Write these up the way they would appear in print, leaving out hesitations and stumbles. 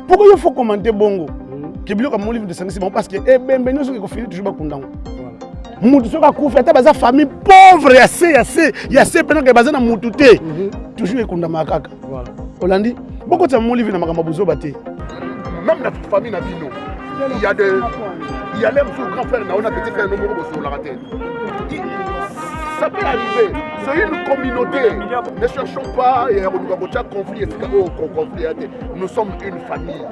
Pourquoi il faut commenter bongo? Qui bloque mon livre de Sangissi parce que ben nous qui finit toujours bakunda. Mutu soka kufa ta baza famille pauvre ya se pendant que baza na mutu te. Toujours ekunda makaka. Voilà. Olandi beaucoup de mon livre na makambo bozo baté. Même la famille na bino. Il y a les grands frères na on a petit frère no moko bozo la raté. Ça peut arriver. C'est une communauté. Ne cherchons pas conflit. Nous sommes une famille.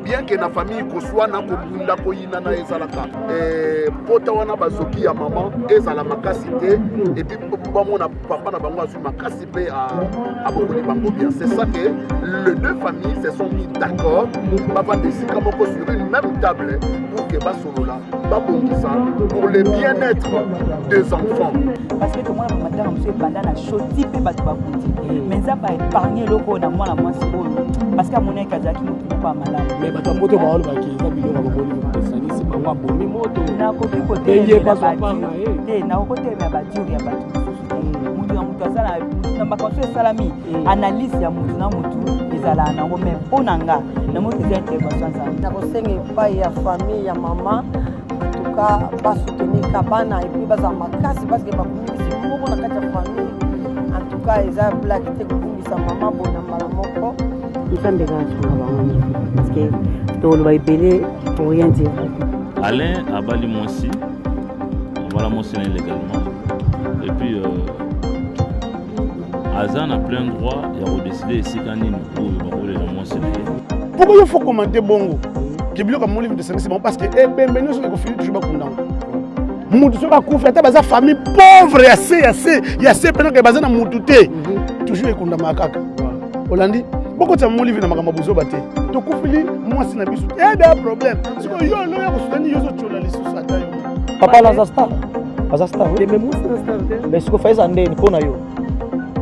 Bien que la famille soit na kobunda koyina na ezalaka. Pota wana bazoki ya maman ezala makasité et puis na papa na bango azu makasité à bokoli bango bien. C'est ça que les deux familles se sont mis d'accord. Papa décide comment sur une même table pour que basolola babongisa pour le bien-être des enfants. Parce que moi matin monsieur banda na choti pe batu bakuti mais ça pas épargner loko na moi si parce que mon ekazaki mutu pas malade mais batu moto ba olo baki za biloko ba boli pesani si ba bomi moto na ko pe côté payer pas son pas na ko côté mais ba dure ya batu mutu asala na bakanso salami analyse ya mutu na mutu ezala na ko même ponanga na mutu za intervention ça na ko senge pa ya famille ya maman pas soutenir Kabana et puis baza makasi parce que bakumisi moko na kati ya famille en tout cas eza black te kumisa maman bona mbala moko nzambe gasonga bango parce que to lo baibele pour rien dire. Alain abali mwasi voilà mwasi illégalement et puis Azan a plein droit ya redécider ici kanini ou bakole la mwasi. Pourquoi il faut commenter bongo? Qui bloque mon livre de Sangissi parce que ben nous qui finit toujours bakunda. Mutu soka kufa ta baza famille pauvre ya se pendant que baza na mutu te. Toujours ekunda makaka. Olandi beaucoup de mon livre na makambo bozo baté. To kufili mwasi na bisu. Il y a des problèmes. C'est que yo lo ya ko soutenir yo journaliste sur ça. Papa la Zasta. Azasta. Les mêmes Zasta. Mais ce que fait ça ndeni pona yo.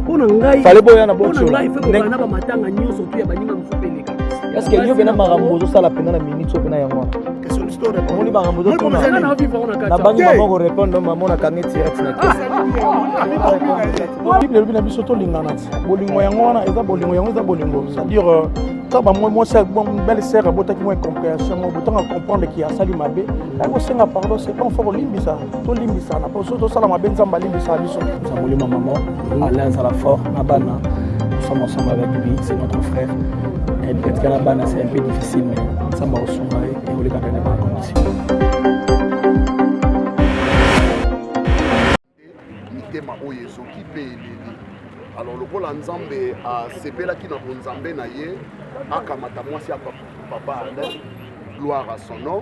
Pona ngai. Fallait boya na boxo. Ngai fait ko na ba matanga nyonso tu ya baninga musupeleka. Est-ce que yo bena makambo bozo sala pena na minute so pena yango. Question d'histoire. On li makambo bozo tuna. Na bangi maman ko répondre maman na kangi direct na question. Bible bina biso to lingana. Bolingo yango wana eza bolingo. C'est-à-dire quand moi c'est bon belle sœur botaki moi compréhension moi botant comprendre qu'il y a sali mabe. La ko senga pardon c'est pas fort limbisa. To limbisa na poso to sala mabe nzamba limbisa biso. Ça moli maman. Alain ça la fort na bana. Nous sommes ensemble avec lui, c'est notre frère. Et peut-être qu'à la base, c'est un peu difficile, mais ça m'a aussi et on les garde dans les bonnes conditions. Alors, le rôle en Zambé, c'est là qui n'a pas Zambé naïe, à Kamata, moi, c'est à papa Alain, gloire à son nom,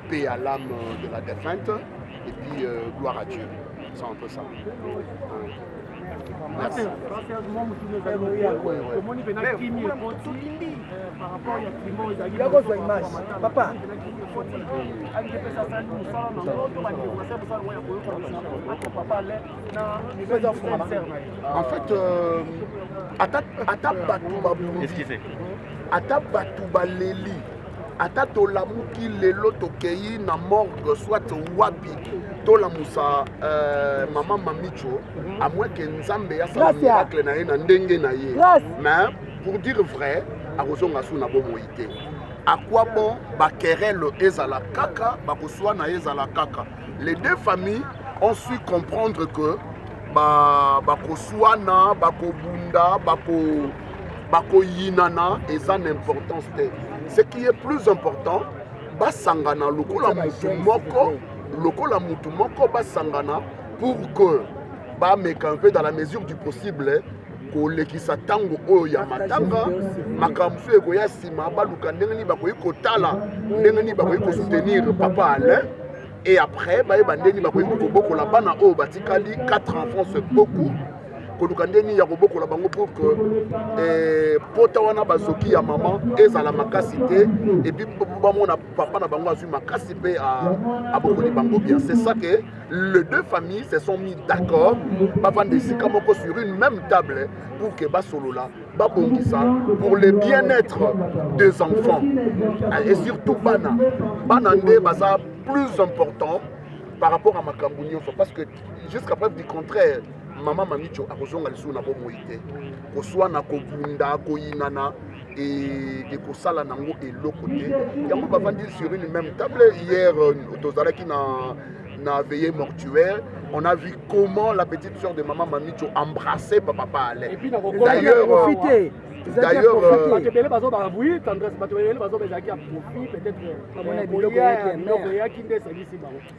paix à l'âme de la défunte, et puis gloire à Dieu. C'est un peu ça. Merci. Papa. En fait, Ata Batouba Leli, Ata Tolamuki Lelo Tokei na morgue soit wapi Tolamusa maman Mamicho, à moins que Nzambe ya sa miracle na ye na ndenge na ye. Mais pour dire vrai, à Rozonga Suna Bomoïté. À quoi bon Bakerel ezala kaka, bakoswa na ezala kaka. Les deux familles ont su comprendre que bakoswana, bakobunda, bakoyinana eza une importance. Ce qui est plus important, basangana lokola mutu moko basangana pour que bamekampe dans la mesure du possible kolekisa tango oyo ya matanga makamfu ekoya sima baluka ndenge ni bakoyi kotala ndenge ni bakoyi ko soutenir papa Alain et après bayeba ndenge ni bakoyi kobokola bana oyo batikali 4 enfants c'est beaucoup koluka ndenge ya kobokola bango pour que pota wana bazoki ya maman ezala makasi te et puis bamona papa na bango azui makasi pe a bokoli bango bien. C'est ça que les deux familles se sont mis d'accord bavande sika moko sur une même table pour que basolola babongisa pour le bien-être des enfants et surtout bana nde baza plus important par rapport à makambo nyonso parce que jusqu'à preuve du contraire maman Mamicho akozonga lisu na bomoite koswana kobunda koyinana et pour ça, là, nango et l'autre côté. On va vendre sur une même table. Hier, qui n'a veillé mortuaire, on a vu comment la petite soeur de maman Mamicho embrassait papa Alain. Et puis, d'ailleurs,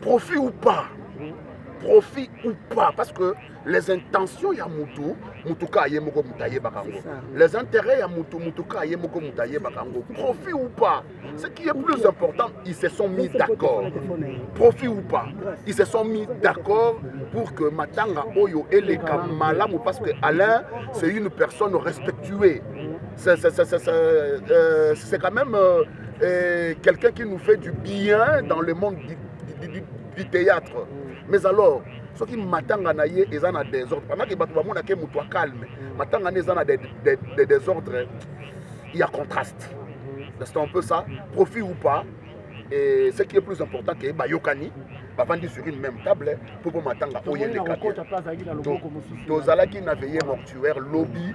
profit ou pas. Profit ou pas, parce que les intentions ya mutuka aye moko mutaye bakango. Les intérêts ya mutuka aye moko mutaye bakango. Profit ou pas, ce qui est plus important, ils se sont mis d'accord. Profit ou pas, ils se sont mis d'accord pour que Matanga Oyo et les Kamalamu, parce que Alain c'est une personne respectuée. C'est quand même quelqu'un qui nous fait du bien dans le monde du théâtre. Mais alors, ce qui m'attend à naïe, ils ont des désordres. Pendant que les gens sont calmes, m'attend à des désordres, il y a contraste. C'est un peu ça, profit ou pas. Et ce qui est plus important, c'est que Yokani va vendre sur une même table pour m'attendre à Oye les cadeaux. Tous allez qui n'avaient mortuaire, lobby.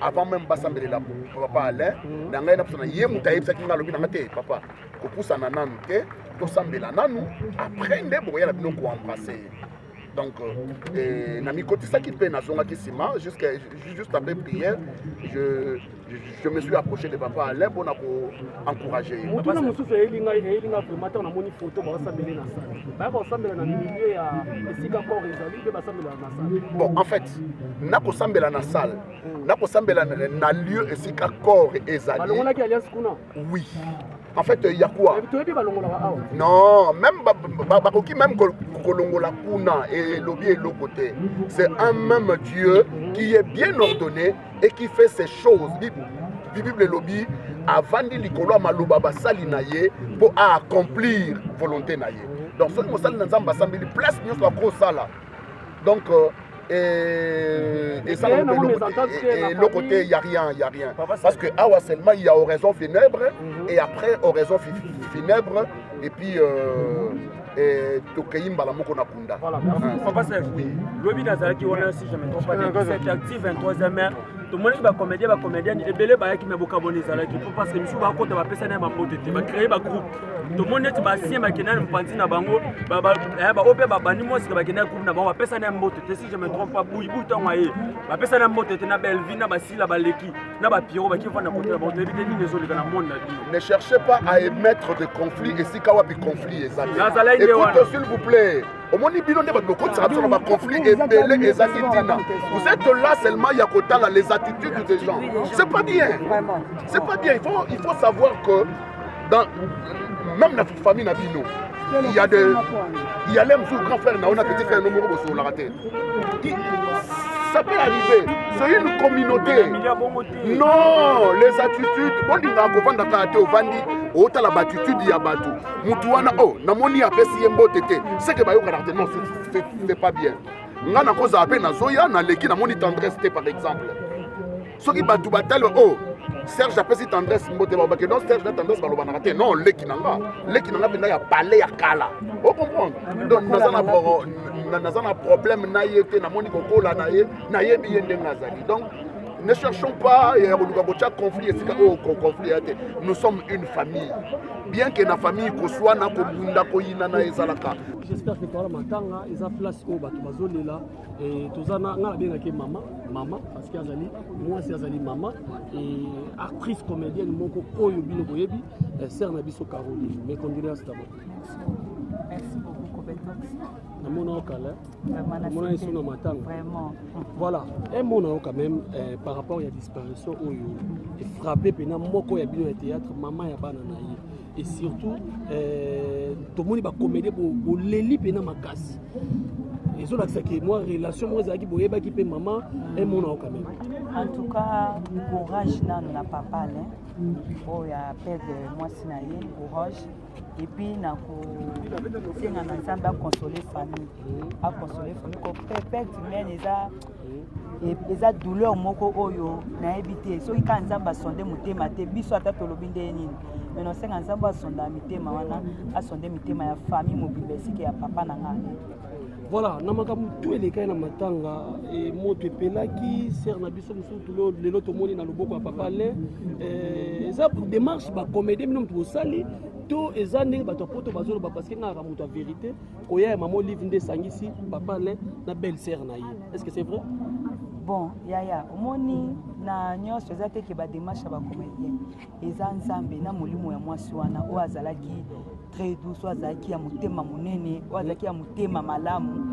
Avant même de la papa Alain, papa, après nous embrasser. Donc, ça qui peine à juste après prière, je me suis approché de papa Alain pour encourager. Bon, en fait, na kosambela na salle, na kosambela na lieu et si corps et zali. Oui. En fait, il y a quoi? Non, même Kolongola Kuna et Lobby et l'autre côté, c'est un même Dieu qui est bien ordonné et qui fait ces choses. Bible Lobby avant de l'ikolo malubaba salinaye pour accomplir volonté naye. Donc ce que nous avons samedi place nous soit gros sala. Donc et ça et l'autre côté il y a rien. Parce que awa seulement il y a oraison funèbre et après oraison funèbre et puis voilà, Papa Sef, Lobby Nazaraki, on a si je me trompe pas, c'est actif 23e mai. Tout le monde va comédien, et belé qui m'a beaucoup abonné Nazaraki. Parce que je suis pas contre ma personne à ma beauté, va créer ma groupe. Tout le monde est basé à Kenya, un pantin à Bango, Opé Babani, moi, c'est Kenya groupe, n'a personne à ma beauté. Si je me trompe pas, Bouy Bouton, ma personne à ma beauté, n'a Belvin, n'a Basila Baleki, n'a pas Piro, qui va n'importe la beauté, dans le monde. Ne cherchez pas à émettre de conflits et si Kawabi conflit est écoute, s'il vous plaît. Au moins, il y a un conflit et vous êtes là seulement, il y a les attitudes des gens. C'est pas bien. C'est pas bien. Il faut savoir que dans même la famille Nabino, il y a les grands frères, on a petit frère, on a raté. Ça peut arriver. C'est une communauté. Non, les attitudes. Bon, il y a la batitude, il y a batu. Mutuana, oh, namoni apesi yembo tete. C'est que non, c'est pas bien. Nga na koza ape na zoya na leki namoni tendresse par exemple. Ce qui batu batal, oh, Serge apesi tendresse mbote ba que non Serge na tendresse ba loba na raté. Non, leki nanga benda ya palais ya kala. Vous comprenez? Donc nous avons un problème naïeté namoni kokola naïe bien ndengazali. Donc ne cherchons pas conflit. Nous sommes une famille. Bien que la famille soit na kobunda koyina na ezalaka. J'espère que toi matanga eza place au bato bazolela et tozana nga bien que maman parce que azali moi c'est azali maman et actrice comédienne moko oyo bino boyebi sœur na biso Caroline. Mes condoléances d'abord. Merci beaucoup Kobetox. Vraiment. Voilà. Un mot quand même par rapport à la disparition où il frappé pendant moko ya bino théâtre maman ya bana na ye et surtout tout le monde va comédie pour leli pendant ma casse. Et ça c'est que moi relation moi zaki boyeba ki pe maman un mot quand même. En tout cas courage na papa là. Oh ya père de moi sinaye courage. Et puis na ko senga na nzamba consoler famille a consoler famille ko pépé humaine eza douleur moko oyo na ebité so ka nzamba sonde mutema te biso ata tolobi nde nini mais non senga nzamba sonda mitema wana a sonde mitema ya famille mobimbe sike ya papa na ngana. Voilà, namakambu tout eleka na matanga et moto epelaki ser na biso musutu lelo tomoni na loboko ya papa Alain eza démarche ba comédie mino mutu osali to eza ndenge bato poto bazoloba parce que ngaka mutu a vérité koya ya mama Olive nde sangisi papa Alain na belle sœur na ye. Est-ce que c'est vrai? Bon, yaya, omoni na nyonso eza te ke ba démarche ba comédien. Eza nzambe na molimo ya mwasi wana o azalaki très douce, o azalaki ya motema monene, o azalaki ya motema malamu.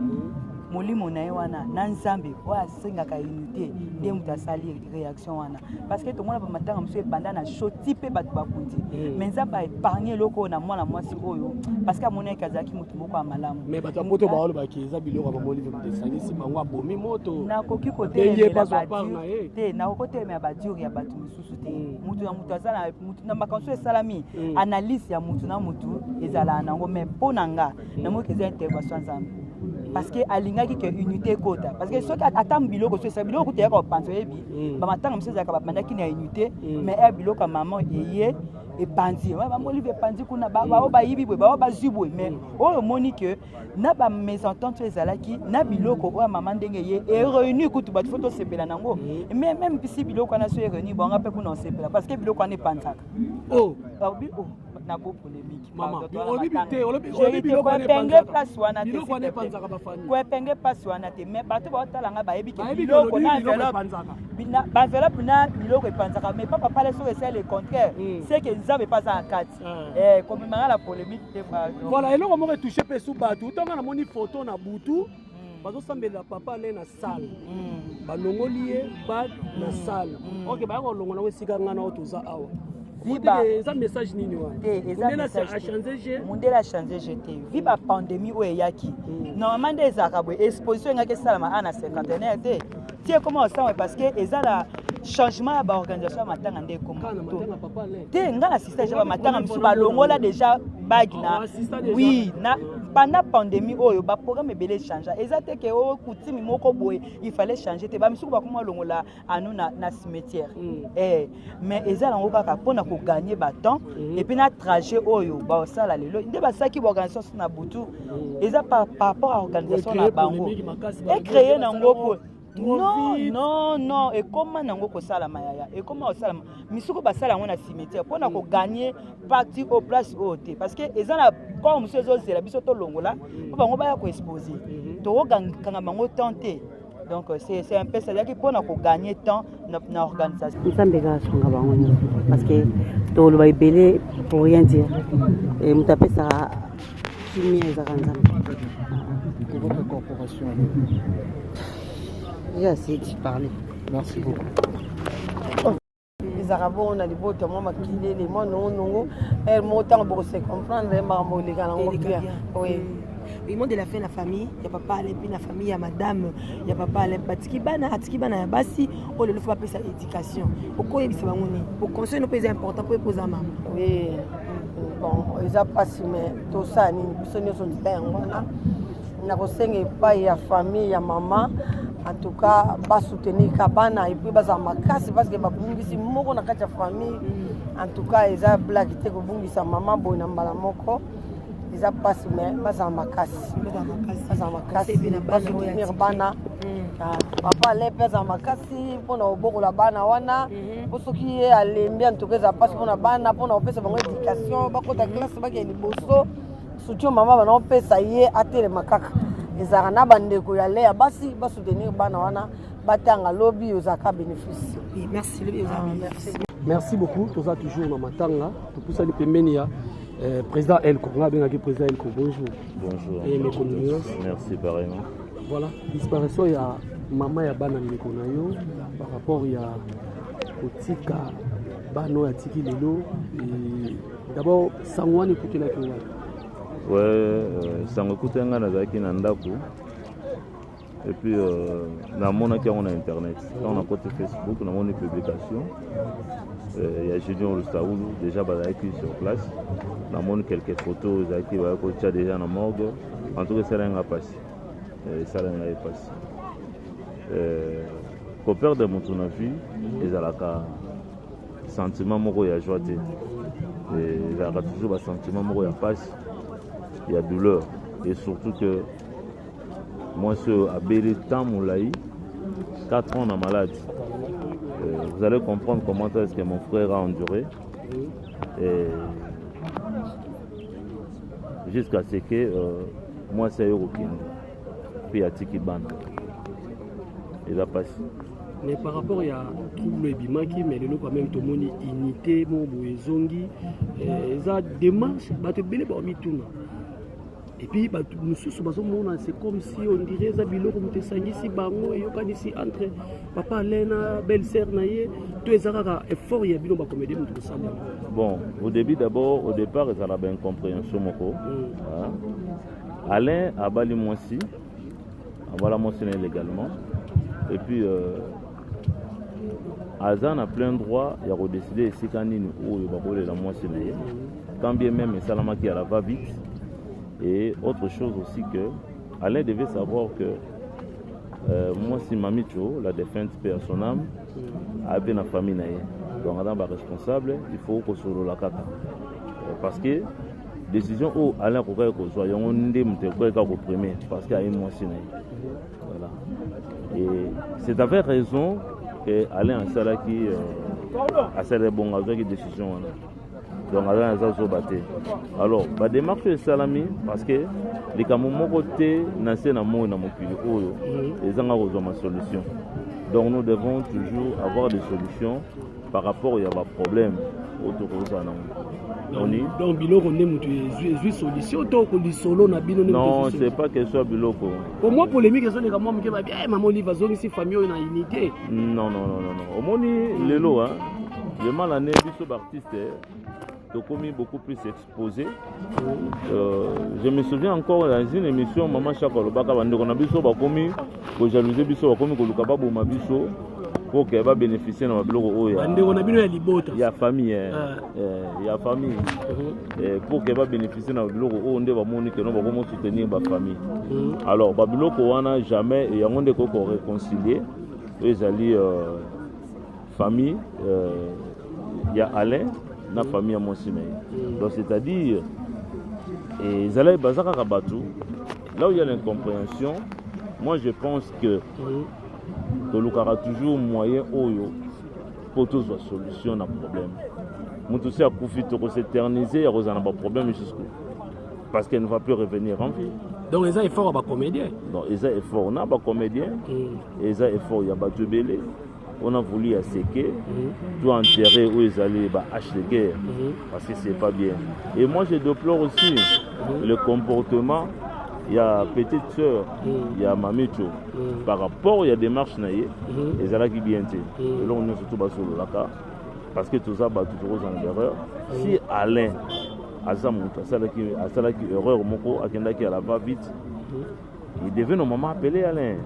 Molimo na ye wana na nzambe o asengaka unité nde mutu asali réaction wana. Parce que tomona ba matanga musu ebanda na shoti pe bato bakundi. Mais nzambe a épargné loko na mwana mwasi oyo parce que amona ekazaki mutu moko ya malamu. Mais bato moto baolo ba kiza biloko ba Olive de sangisi bango abomi moto. Na koki kote te na kote me ba dur ya bato misusu te. Mutu na mutu azala mutu na makanso esalami analyse ya mutu na mutu ezala nango mais ponanga na mo keza intervention nzambe. Parce que alingaki que unité kota parce que soki atam biloko so esa biloko te ko panzo yebi ba matanga mseza ka bandaki na unité mais e biloko maman eye et pandi ba Olive pandi kuna ba ba yibi ba ba zibwe mais o moni que na ba mésentente ezalaki na biloko o maman ndenge ye et réuni kutu ba photo sepela nango mais même si biloko na so réuni bon ngape kuna sepela parce que biloko ne panzaka oh na beau polémique maman place wana te ko penge place wana te mais bato ba talanga ba yebi ke biloko na enveloppe na biloko epanzaka mais papa parle sur le contraire c'est que nzambe pas en kati comme la polémique voilà eloko moko toucher pe sous bato tonga na moni photo na butu bazosambela papa Alain na salle balongoli ye bad na salle ok ba ko longola we sikanga na otoza awa viba eza message nini wana mondela a changé jeté viba pandémie o yaki normalement des arabes exposition ngaki salama ana cinquantenaire te tie comment ça parce que eza la changement ba organisation matanga nde comme te ngana assisté ja matanga misu ba longola déjà bag na oui na pendant pandémie oyo ba programme belé changer ezate ke o kutimi moko boye il fallait changer te ba misu ba kuma longola anu na cimetière mais ezala ngo kaka pona ko gagner ba temps et puis na trajet oyo ba sala lelo nde ba saki ba organisation na butu eza par rapport à organisation na bango et créer nango non et comment nango ko sala mayaya et comment o sala misuko ba sala ngona cimetière pona ko gagner partie au place haute parce que ezana comme monsieur zozela biso to longola po bango ba ya ko exposer to kanga bango tenter donc c'est un peu ça qui pona ko gagner temps na organisation nzambe ka songa bango parce que to lo ba ibele pour rien dire et mutape ça chimie ezaka nzambe pour votre corporation. J'ai assez de parler. Merci beaucoup. Les Arabes, on a des beaux temps, les mots non, elles m'ont tant pour se comprendre, les mamans, les gars, oui. Le monde de la fin de la famille, il y a papa, et puis la famille, il y a madame, il y a papa, il y a Tikibana, il y a Bassi, on le fait appeler ça éducation. Pourquoi il y a ça? Pour construire nos pays importants pour épouser maman. Oui, bon, ils ont passé, mais tout ça, ils sont bien. On a reçu pas il y a famille, il y a maman. En tout cas, pas soutenir Kabana et puis basa makasi parce que bakungisi moko na kati ya famille. En tout cas, ils ont blagué que bungisa maman bona mbala moko. Ils ont passé mais basa makasi. Basa makasi basa soutenir bana. Papa les pesa makasi pona oboko la bana wana. Bosoki alembi en tout cas ça passe pona bana pona opesa bango éducation, bakota classe baki liboso. Soutien maman bana opesa ye atele makaka. Ezarana bandeko ya lea basi ba soutenir bana wana batanga lobby ozaka bénéfice. Merci merci beaucoup toza toujours na matanga topusali pembeni ya président El Konga bengaki président El Konga bonjour et mes condoléances merci pareillement voilà disparition ya maman ya bana ndeko na yo par rapport ya kotika bano ya tiki lelo d'abord sangwani kutela ki wana sango kutenga nazalaki na ndako et puis namonaki yango na internet quand on a côté Facebook namoni publication il y a Gédion Lustaoulou déjà bazalaki sur place namoni quelques photos ezalaki bakotia déjà na morgue en tout cas esalangai pasi esalangai pasi koperdre moto na vie ezalaka sentiment moko ya joie te ezalaka toujours basentiment moko ya pasi. Il y a douleur et surtout que Moi, ce Abélé Tamoulaï, 4 ans en malade. Vous allez comprendre comment est-ce que mon frère a enduré. Et jusqu'à ce que moi, c'est Eurokin. Puis à Tikibana. Il a passé. Mais par rapport à trouble Bimaki, mais nous quand même tout le monde unité, mon boezongi, ça démarche, bah tu belle pour mituna. Et puis nous c'est comme si on dirait ça bilo comme te sangi si bango et yoka ici entre papa Lena, belle-sœur naie, tout ça effort il y a bilo ba comédie nous tout ça. Bon, au départ, ça a bien compréhension moko. Alain a bali moisi, voilà mentionné légalement. Et puis Azan a plein droit, il a redécidé ici quand il y a la moitié. Quand bien même Salama qui a va vite. Et autre chose aussi que Alain devait savoir que moi si Mamicho, la défunte paix à son âme, a bien la famille. Donc Adam est responsable, il faut qu'on soit la cata. Parce que décision où Alain Koukaya soit, il y a un premier parce qu'il y a une moitié. Voilà. Et c'est avec raison que Alain a ça qui a ça les bons avec décision. Donc Alain a ça battu. Alors, la démarche est salami parce que les camomos côté naissent dans mon ils ont une solution. Donc nous devons toujours avoir des solutions par rapport à un problème autour de ça. Donc biloko on est solution tant que solo na bino non c'est pas que soit biloko pour moi polémique c'est que moi me bien maman Oliva zone ici famille na unité non au moni lelo hein le mal année biso artiste donc commis beaucoup plus exposé je me souviens encore dans une émission maman Chakolobaka bande on a biso ba commis ko jalouser biso ba commis ko luka ba boma biso pour qu'elle va bénéficier de la famille. Pour qu'elle va bénéficier de la soutenir la famille. Alors, on n'a jamais et on a réconcilié. Les alliés famille, il y a Alain, la famille à Monsignor. Donc, c'est-à-dire, ils allaient bazar à Batou. Là où il y a l'incompréhension, moi je pense que il y aura toujours moyen pour tous la solution à problème. Nous tous à profiter de s'éterniser, il y a un problème jusqu'au parce qu'elle ne va plus revenir en vie. Donc ils ont effort à comédien. Donc ils ont effort on a pas comédien. Ils ont effort il y a battu belé. On a voulu à séquer, tout enterrer où ils allaient hache de guerre parce que c'est pas bien. Et moi je déplore aussi le comportement. Il y a petite sœur, il y a Mamicho. Par rapport, il y a des marches naïes, et ça là qui bien été. Et là, on est surtout sur le lac, parce que tout ça, tout rose en erreur. Si Alain, à ça qui erreur, Moko, à qui a la va vite, il devait normalement appeler Alain.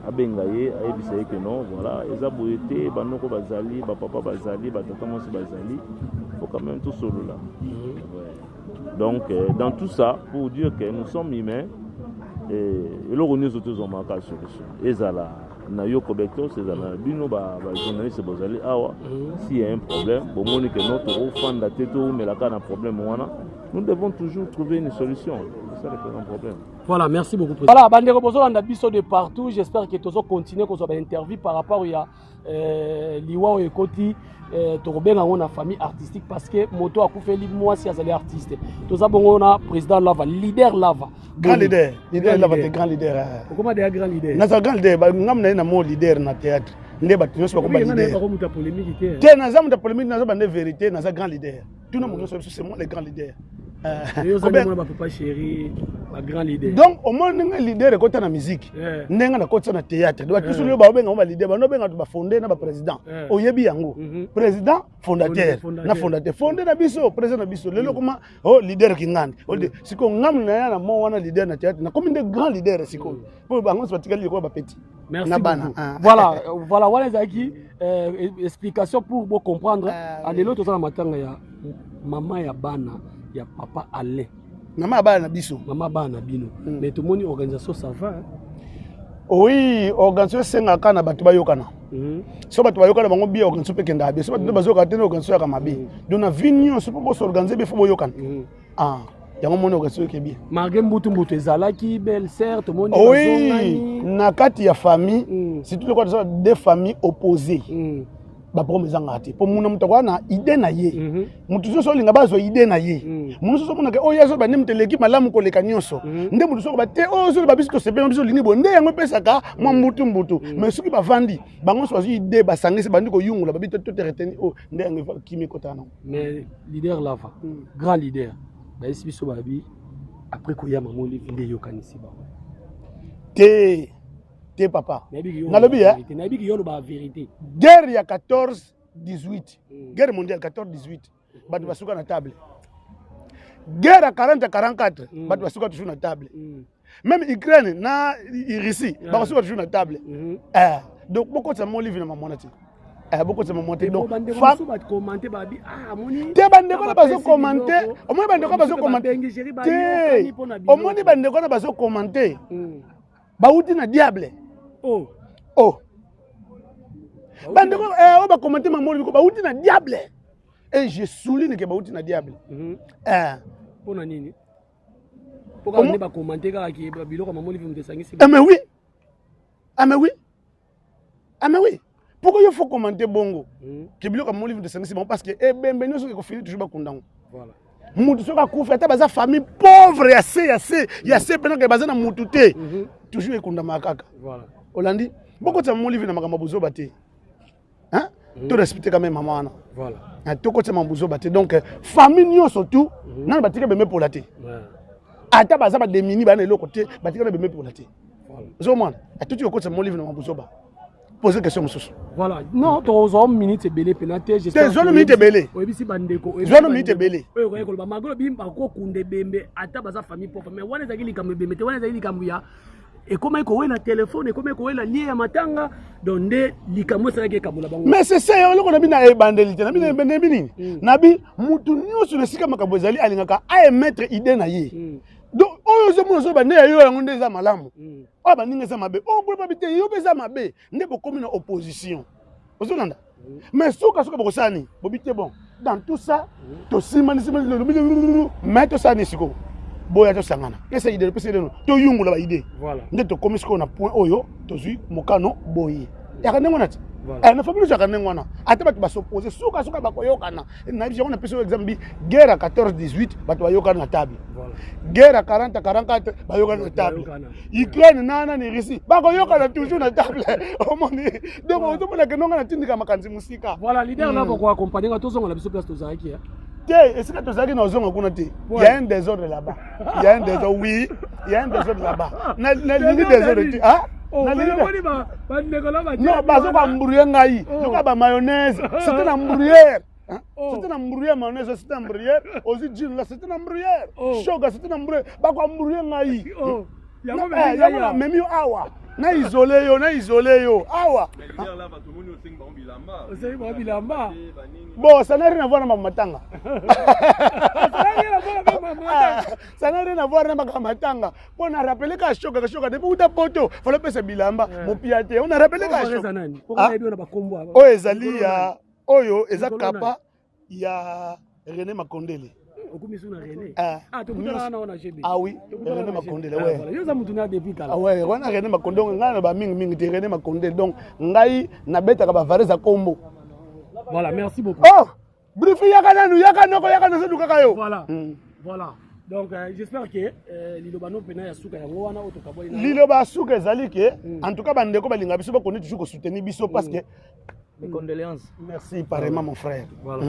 À Bengaye, à Ebissaye que non, voilà, ils ont été, Banoko Bazali, Papa Bazali, Tata Monsi Bazali, il faut quand même tout solo là. Donc, dans tout ça, pour dire que nous sommes humains, et là, on est tous en manque de solution. Et ça, na yoko beto, c'est ça, bino ba journaliste bozali awa. S'il y a un problème, bon, on est que notre fan de la tête mais là, quand on a un problème, nous devons toujours trouver une solution. C'est ça le grand problème. Voilà, merci beaucoup. Voilà, Bandero Bozo, on a biso de partout. J'espère que tous continuer qu'on soit interview par rapport à Liwa et Koti. Torben a une famille artistique parce que moto a coupé moi si azali artiste. Tous on a président Lava, leader Lava. Grand leader Lava de grand leader. Comment des grands leaders? Na grand leader, ngam na mo leader na théâtre. Ndé ba tino pas comme leader. Pas polémique. Té na zamu de polémique na za ba vérité na za grand leader. Tout le monde c'est moi le grand leader. Papa chéri, un grand leader. Donc au moins un leader côté na musique, nenga na côté na théâtre. Donc tout le ba benga ba leader, ba no benga ba fondé na ba président. Oyebi yango. Président fondateur, na fondateur. Fondé na biso, président na biso. Lelo comment oh leader kingani. Siko ngam na na mo wana leader na théâtre. Na comme des grands leaders siko. Pour bango particulier ko ba petit. Merci beaucoup. Voilà voilà zaki explication pour vous comprendre. Alelo to za matanga ya maman ya bana. Il y a papa Alain. Maman bana biso. Maman bana bino. Mais tout le monde organisation ça va. Oui, organisation senga kana batu bayokana. So batu bayokana bango bien organisation pe kenda be. So batu bazoka tena organisation ya kamabe. Donc na vignon so pour s'organiser be fo boyokana. Ah. yango mona okaso ke bien malgré mbutu ezalaki belle sœur to moni oui na kati ya famille surtout le quoi deux familles opposées ba promesa ngati po muna mutu kwa na idée na ye mutu so linga bazo idée na ye mutu so mona ke o yazo ba nemte l'équipe malamu koleka nyonso nde mutu so ba te o so ba biso sepe biso lini bo nde yango pesaka mwa mbutu mais soki ba vandi bango so azu idée ba sangisi bandi ko yungula ba bito to reteni o nde yango kimi kotana mais leader lava grand leader ba isi biso ba bi après ko ya maman livre nde yo kanisi ba te papa nalobi nabiki yo ba vérité guerre ya 14-18 guerre mondiale 14-18 bato basuka na table guerre ya 40-44 bato basuka toujours na table même Ukraine na Russie basuka toujours na table donc beaucoup de mon livre na mamona ti beaucoup de mon donc femme ba commenter ba bi moni te bande ko na bazo commenter au moins bande ko bazo commenter au moins bande ko na bazo commenter bauti na diable bande ko ba commenter mamoni ko bauti na diable et je souligne que bauti na diable pona nini pourquoi ne ba commenter ka ki biloko mamoni vim de sangisi mais oui pourquoi il faut commenter bongo que biloko mamoni vim de sangisi parce que bembe nyoso ko fini toujours ba kundango voilà mutu soka kufa ata baza famille pauvre ya se pena ke baza na mutu te toujours ekunda makaka voilà olandi boko tsa molivi na makambo bozo baté hein to respecter quand même maman wana voilà to ko tsa mambuzo baté donc famille nyo surtout na batika bemé pour la té ata baza ba demini ba na eloko te batika na bemé pour la té voilà zo mwana atuti ko tsa molivi na mambuzo ba poser question mususu voilà non to zo minute belé penate j'espère zo minute belé oyebisi bandeko zo minute belé oyo ko ba magolo bimba ko kunde bembe ata baza famille pauvre mais wana zakili kambe bembe te wana zakili kambu ya et comment il y a un téléphone et comment il y a lié à matanga donc likambo ça qui kabula bango mais c'est ça on a bina e bandelité na bina bini nabi mutu nyoso le sika makambo ezali alingaka a mettre idée na ye donc oyo zo mozo ba ne yo yango ndeza malamu o ba ninga za mabe o bo ba bite yo beza mabe nde bo komi na opposition ozolanda mais soka bo sani bo bite bon dans tout ça to simani mais to sani siko boya to sangana esa idée pese leno to yungula ba idée voilà nde to komi siko na point oyo to zui mokano boyi ya kanengo nati na famille ya kanengo na ata bato ba s'opposer soka ba koyokana na biso on a pese exemple guerre à 14-18 bato ba yokana na table voilà guerre à 40-44 ba yokana na table Ukraine nana ni Russie ba koyokana toujours na table au monde donc on tombe na kenonga na tindika makanzi musika voilà leader là pourquoi accompagner to zonga la biso place to zaki est-ce que tu as dit que il y a un désordre là-bas. Il y a un désordre, oui. Il y a un désordre là-bas. Na ligne désordre. Ah? Non, parce que hamburger ngai. Donc ba mayonnaise, c'était un hamburger. C'était un hamburger mayonnaise, c'était un hamburger. Aussi jean là, c'était un hamburger. Sugar, c'était un hamburger. Ba ko hamburger ngai. Ya même yo awa. Na isolé yo. Awa. Bon, ça n'a rien à voir avec Matanga. Ça n'a rien à voir avec Matanga. On a rappelé qu'à Choka, depuis où t'as poto, il fallait passer Bilamba, mon piaté. On a rappelé qu'à Choka. Oh, Ezali, Oyo, Ezak Kapa, il y a René Makondele. Ah oui, René Makondele, ouais. On a René Makondele, on a René Makondele. Donc, ngai na beta ka ba vareza kombo. Voilà, merci beaucoup. Oh, brief yakana se dukaka yo. Voilà. Voilà. Donc j'espère que Lilobano pena ya suka yango wana otoka boy na. Liloba suka ezali ke en tout cas bandeko balinga biso ba connaître toujours ko soutenir biso parce que mes condoléances. Merci pareillement mon frère. Voilà.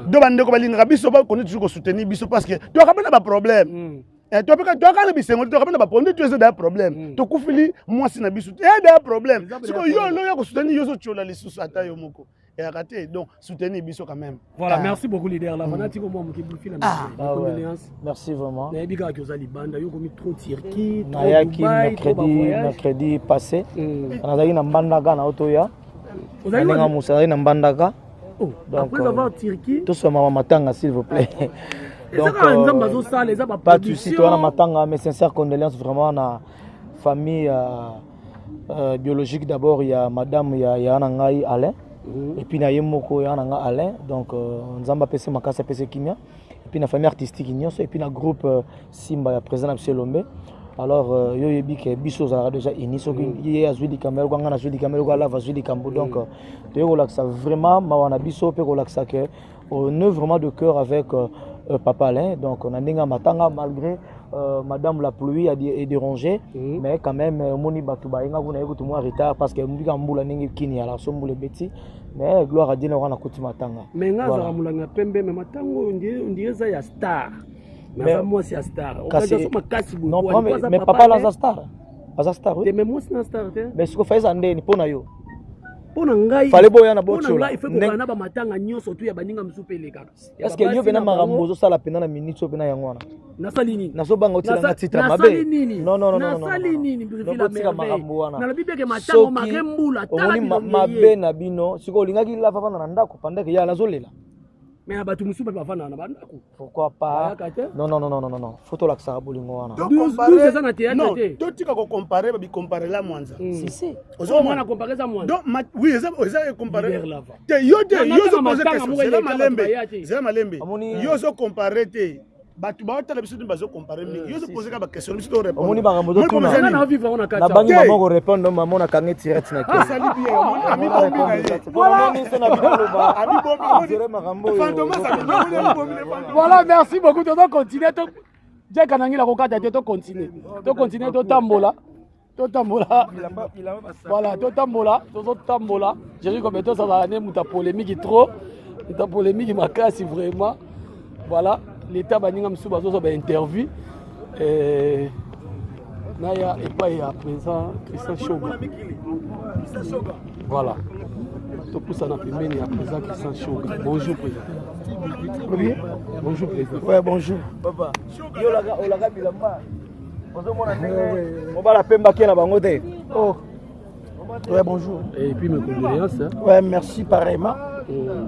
Do bandeko balinga biso ba connaître toujours ko soutenir biso parce que tu as pas problème. Et tu as pas bisengo tu as pas problème tu as des problèmes. To kufili moi si na biso. Il y a des problèmes. Parce que yo lo ya ko soutenir yo so chola lisusu ata yo moko. Et arrêtez donc soutenir biso quand même. Voilà, merci beaucoup leader là. Fanati ko mo ki blufi na condoléances. Merci vraiment. Na bika ki ozali banda yo komi trop Turquie, trop Dubaï, mercredi passé. Anazaki na mbandaka na otoya. Ozali na mbandaka. Donc après avoir Turquie, tout ce maman matanga s'il vous plaît. Donc pas de souci toi na matanga mais sincères condoléances vraiment na famille biologique d'abord il y a madame il y a Anangai Alain et puis na yemoko ya nanga Alain donc nzamba pese makasa pese kimia et puis na famille artistique nyonso et puis na groupe Simba ya président Monsieur Lombe. Alors yo yebi ke biso za déjà iniso ki azwi di camera ko ngana azwi di camera ko la azwi di cambo donc to yo laksa vraiment mawana biso pe ko laksa ke on est vraiment de cœur avec Papa Alain donc on a ninga matanga malgré Madame la pluie a dérangé mais quand même moni batu ba inga kuna yekutu moi retard parce que mbika mbula ningi kini ala so mbule beti mais gloire à Dieu na kuti matanga mais nga za mulanga pembe mais matango ndiye za ya star mais moi c'est star on va dire ça makasi bu non mais papa la star pas star oui mais moi c'est star mais ce que fait ça ndeni pona yo pona ngai fallait boya na bocho pona ngai il faut ko na ba matanga nyonso tu ya baninga msupele kaka est-ce que yo bena marambo zo sala pena na minute so pena yangwana nasali nini naso banga otila na titre mabe non nasali nini bila marambo wana na lobibe ke matango makembula tala mabe na bino siko lingaki la fa na ndako pandeke ya nazolela mais abatu musupa bafana na bandako pourquoi pas non photo la ça bolingo wana non to tika ko comparer ba bi comparer la mwanza si ozo mwana comparer za mwanza donc oui eza comparer te yo zo poser question c'est malembe yo zo comparer te batu ba otala biso bazo comparer mingi yo zo poser ka ba question biso to répondre omoni banga mozo tuna na vivre on a kata na bangi maman ko répondre maman na kangi direct na ki sali bien ami bombi na ye voilà ni c'est na bidalo ba ami bombi dire makambo voilà merci beaucoup to continuer to je kanangi la kokata te to continuer to tambola voilà to tambola j'ai dit comme ça va ane muta polémique trop muta polémique makasi vraiment voilà l'état baninga msu bazo ba interview naya et pas à présent Christian Shoga voilà tout pour ça na pembeni à présent Christian Shoga bonjour président oui bonjour président ouais bonjour papa yo la bilamba bozo mona on va la pemba ki na bango te oh ouais bonjour et puis mes condoléances ouais merci pareillement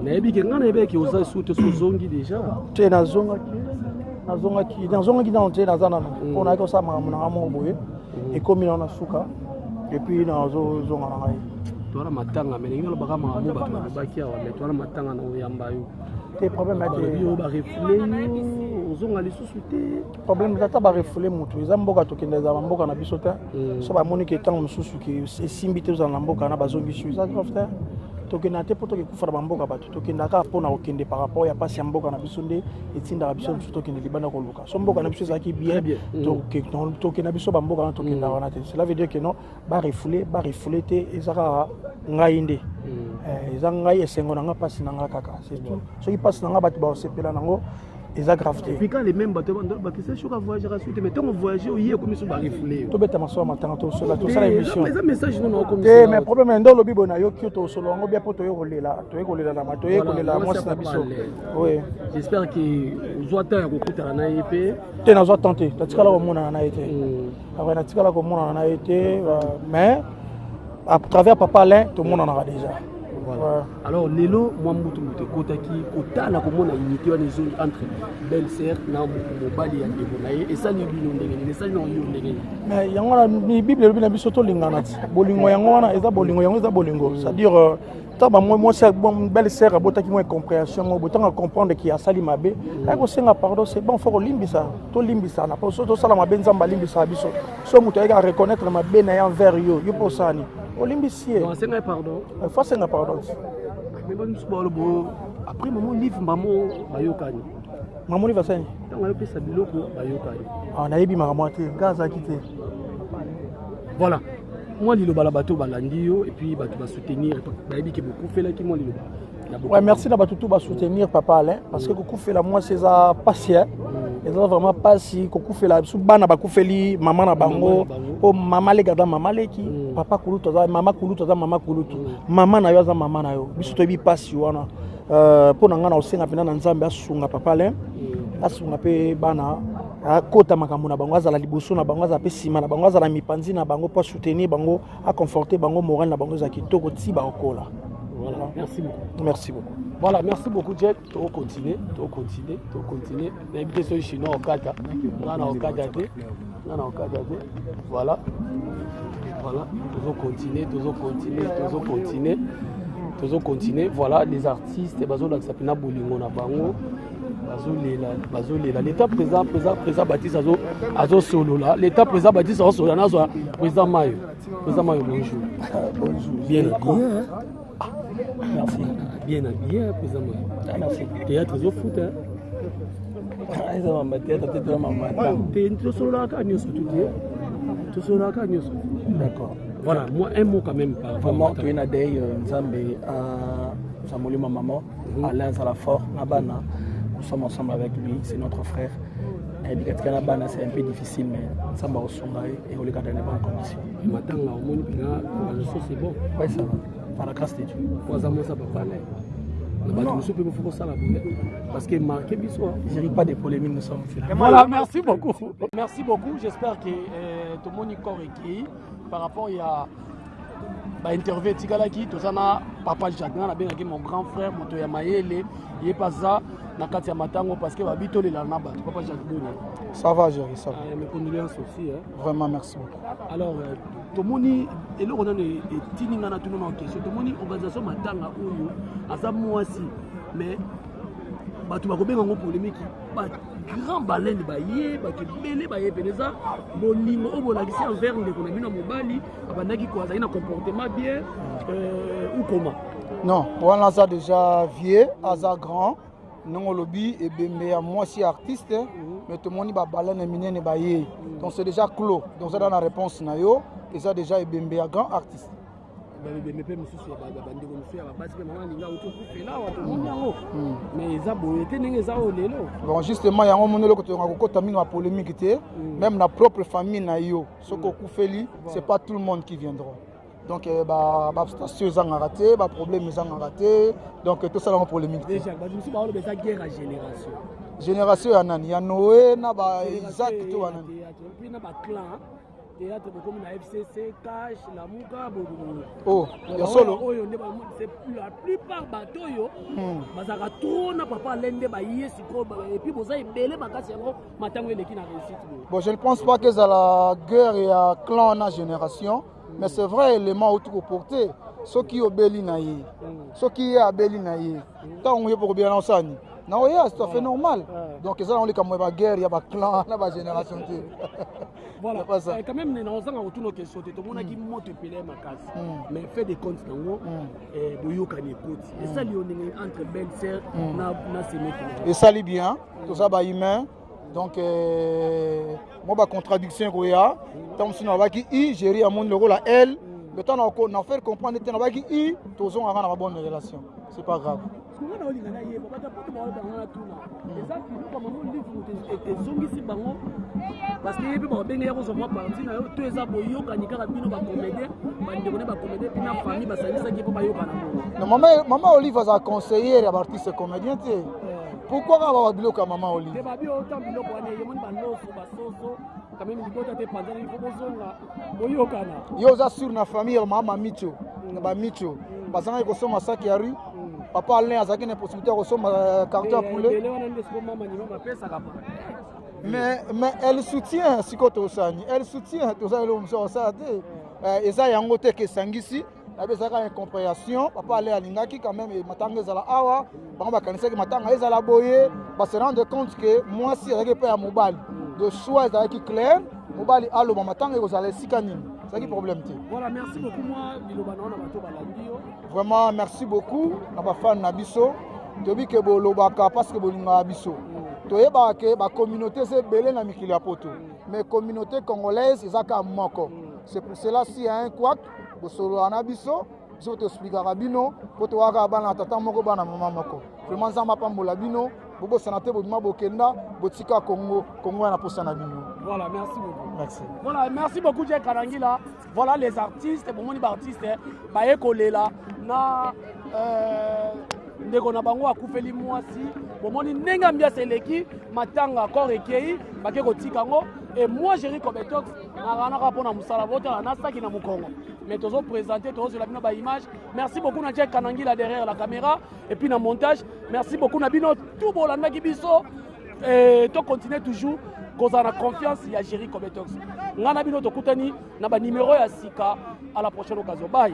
nayebi ke ngana yebe ke oza sute sozongi déjà te nazongaki dans te nazana on a ko sa makamuna mo boye et comme on a suka et puis nazozonga na ngai tola matanga mais ngalo baka mamo bato babaki awa mais tola matanga na oyamba yo te problème ate yo ba refouler ozonga lisusu te problème tata ba refouler mutu eza mboka tokendeza mboka na biso te so ba moni ke tango mususu ke esimbi te za na mboka na bazongi su ça frère tokenda te po tokekufala bamboka bato tokendaka mpona kokende par rapport ya pasi ya mboka na biso nde etindaka biso mosusu tokende libanda koluka so mboka na biso ezalaki bien tokenda biso bamboka na tokenda wana te cela veut dire que non barefoule te eza kaka ngai nde eza ngai esengo na nga mpasi na nga kaka c'est tout soki mpasi na nga bato baosepela nango eza grave te puis quand les mêmes bateaux bakisa choka voyager ensuite mais tant on voyager oye comme ça ba refouler to beta maso matanga to solo to sala émission mais ça message non comme ça mais problème ndo lobi bona yo kyoto solo ngo bia poto yo kolela na mato yo kolela moi na biso oui j'espère que ozo ata ko kutana na ep te na zo tenter tatikala ko mona na ete après na tikala ko mona na ete mais à travers Papa Alain tout le monde en aura déjà. Voilà. Alors lelo moi mutu kotaki kotala komona unité wana ezo entre belle-sœur na mobali ya ndeko na ye esali bino ndenge esali na yo ndenge mais yango na ni bible lobi na biso to lingana ti bolingo yango wana eza bolingo c'est-à-dire taba moi c'est bon belle-sœur abotaki moi compréhension moi botanga comprendre qui a sali mabe ay ko senga pardon c'est bon faut limbisa to limbisa na pour to sala mabe nzamba limbisa biso so mutu ay ka reconnaître mabe na ya envers yo pour ça ni Olympicie. Non, c'est un pardon. Faut c'est un pardon. Mais bon, c'est pas le beau. Après, maman livre maman bayokani. Maman livre ça. Tant on a payé sa biloko bayokani. Ah, on a ébi maman te gaz à quitter. Voilà. Moi, lilo balabato balandi yo et puis bato ba soutenir. Bayebi que beaucoup fait là qui moi lilo. Ouais, merci d'avoir tout soutenir Papa Alain parce que beaucoup fait la moi c'est ça patient. Et ça vraiment pas si beaucoup fait la sous bana ba kufeli maman na bango o maman les gars maman les qui papa kuluto za maman kuluto maman na yo za maman na yo biso to bi passe wana pona ngana osenga pena na nzambe asunga Papa Alain asunga pe bana akota makambo na bango azala liboso na bango azala pe sima na bango azala mipanzi na bango pour soutenir bango a conforter bango moral na bango za kitoko ti ba okola. Voilà, merci beaucoup. Merci beaucoup. Voilà, merci beaucoup Jack. On continue. N'habitez sur chinois au Kata. Voilà. Voilà. Toujours continuer. Tozo continuer. Voilà les artistes bazo laksapina bolingo na bango. Bazo lela. L'état présent Baptiste azo solo là. L'état présent Baptiste azo solo na président Mayo. Président Mayo bonjour. Bonjour. Bien habillé. Merci. Bien habillé président Mayo. Merci. Théâtre zo foot hein. Eza mama théâtre tete mama. T'es solo là ka nyoso tout dire. Tout solo là ka nyoso. D'accord. Voilà, moi un mot quand même par vraiment tu es na day Nzambe à Samoli maman Alain Salafort Nabana. Nous sommes ensemble avec lui, c'est notre frère. Et Nabana c'est un peu difficile mais Nzamba Osongaï et on les garde dans de bonnes conditions. Maintenant on moni pina c'est bon. Oui ça va. Par la grâce de Dieu. Trois ans ça papa là. Parce que marqué bisous. Je ne ris pas des polémiques, nous sommes. Voilà, merci beaucoup. Merci beaucoup. J'espère que tout le monde est correct. Par rapport à l'interview de Tozana, Papa Jacques, mon grand frère, Motoya Mayele, il est pas ça, Nakatia Matango, parce que Babito est là, Papa Jacques. Ça va, Jerry, ça va. Mes condoléances aussi. Vraiment, merci beaucoup. Alors, tout le monde est là, on a des tinings à tout le monde en question. Tout le monde, organisation Matanga, Oyo, à moi aussi. Mais, tu vas bien en polémique. Grand baleine de baye, tu belé baye, peneza, bolingo, obolagisi envers l'économie na mobali, abandaki quoi, ça a un comportement bien, ou comment? Non, on a ça déjà vieux, asa grand, non lobby et bembe à moi si artiste, mais tout le monde va baleine et mine et baye, donc c'est déjà clos, donc ça dans la réponse na yo, et ça déjà et bembe à grand artiste. Bon justement il y a un moment où tu as mis la polémique même la propre famille na yo ce qu'on fait c'est pas tout le monde qui viendra donc bah station ils ont raté bah problème ils ont raté donc tout ça dans la polémique déjà bah je me suis parlé de ça guerre à génération il y a Noé na bah Isaac tout anani puis na ba clan théâtre comme la FCC, Cash, la Mouka, oh, il y a solo. C'est la plupart bateaux, bazaka trop na papa lende ba yesi ko et puis boza ebele makasi yango matango eleki na réussite. Bon, je ne pense pas que ça la guerre et à clan na génération, mais c'est vrai élément autour porté. Ceux qui obéissent na yi, ceux qui obéissent na yi. Tant on y pour bien ensemble. Non, oui, c'est tout à fait normal. Donc, ça, on est comme une guerre, il y a un clan, il y a une génération. Voilà, quand même, nous avons retourné aux questions. Tout le monde a dit que tu ma casse. Mais fait des comptes, et ça, il y a entre belles-sœurs, et ça, il bien, tout ça, c'est humain. Donc, moi, la contradiction, il y a, tant que I, j'ai mon rôle à elle, mais tant qu'on a fait comprendre que I, tous ont une bonne relation. C'est pas grave. Parce que les gens qui sont partis, tous les aboyaux, quand ils ont des comédiens, Maman Olive a conseillé les artistes comédiens. Pourquoi avoir un comme Maman Olive? Yo assure na famille Maman Micho, na Micho. Parce que sont massacre à rue. Papa Alain a une possibilité de recevoir carton à poulet. Mais elle soutient ce que tu as dit. Elle soutient tout ça. Et ça, il y a un côté qui est sangisi. Il y a une compréhension. Papa Alain a l'ingaki quand même. Il m'a tangé à la awa. Il m'a tangé à la boye. Il se rend compte que moi, si je pas à mobile, de choix est clair. Mobile, allo, m'a tangé à la sikani. C'est qui le problème? Voilà, merci beaucoup. Moi, vraiment, merci beaucoup. Je suis fan de Nabiso. Je dis que je suis parce que je suis Nabiso. Je dis que la communauté est belle dans Mikili Apoto. Mais la communauté congolaise, c'est un manque. C'est pour cela s'il y a un couac, je suis Nabiso. Je vais t'expliquer à Rabino. Je vais te dire que je suis maman. Vraiment, je suis Bino. Bobo Sanate Bobima Bokenda, Botika Congo, Congo na Posana Bino. Voilà, merci beaucoup. Merci. Voilà, merci beaucoup Jack Karangila. Voilà les artistes, bon les artistes, baye kolela na ndeko na bango akufeli mwasi. Bon ni nenga mbia seleki matanga corps ekei, bake kotika ngo et moi j'ai Ricobetox na rana rapona musala vota na saki na mukongo. Mais toujours présenté toujours la bino ba image. Merci beaucoup na Jack Karangila derrière la caméra et puis na montage. Merci beaucoup na bino tout bolanda ki biso et to continuer toujours cause na confiance ya Jerry Kobetox. Ngana bino to kutani na ba numéro ya sika à la prochaine occasion. Bye.